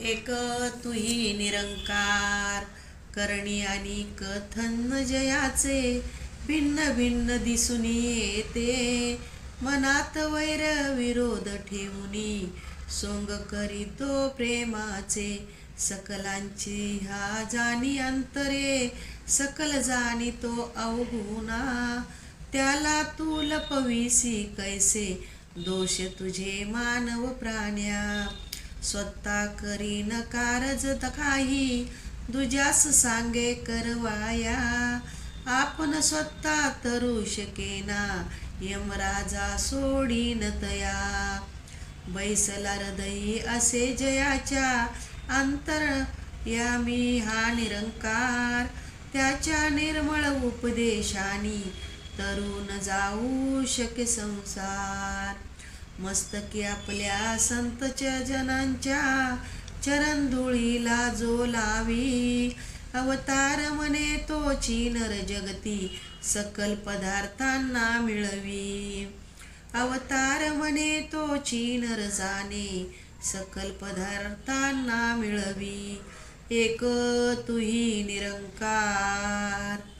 एक तुही निरंकार, करणी आणि कथन जयाचे, भिन्न भिन्न दिसून येते. मनात वैर विरोध ठेवूनी, सोंग करीतो प्रेमाचे. सकलांची हा जाणी अंतरे, सकल जाणीतो अवगुणा. त्याला तू लपविसी कैसे, दोष तुझे मानव प्राण्या. स्वतः करीन कारज काही, दुजास सांगे करवाया. आपण स्वतः तरू शकेना, यमराजा सोडीन तया. बैसला हृदयी असे जयाच्या, अंतर्यामी हा निरंकार. त्याच्या निर्मळ उपदेशानी, तरुण जाऊ शके संसार. मस्तकी आपल्या संतच्या जनांच्या, चरणधुळीला जो लावी. अवतार म्हणे तोची नर जगती, सकल पदार्थांना मिळवी. अवतार म्हणे तोची नर जाणे, सकल पदार्थांना मिळवी. एक तुही निरंकार.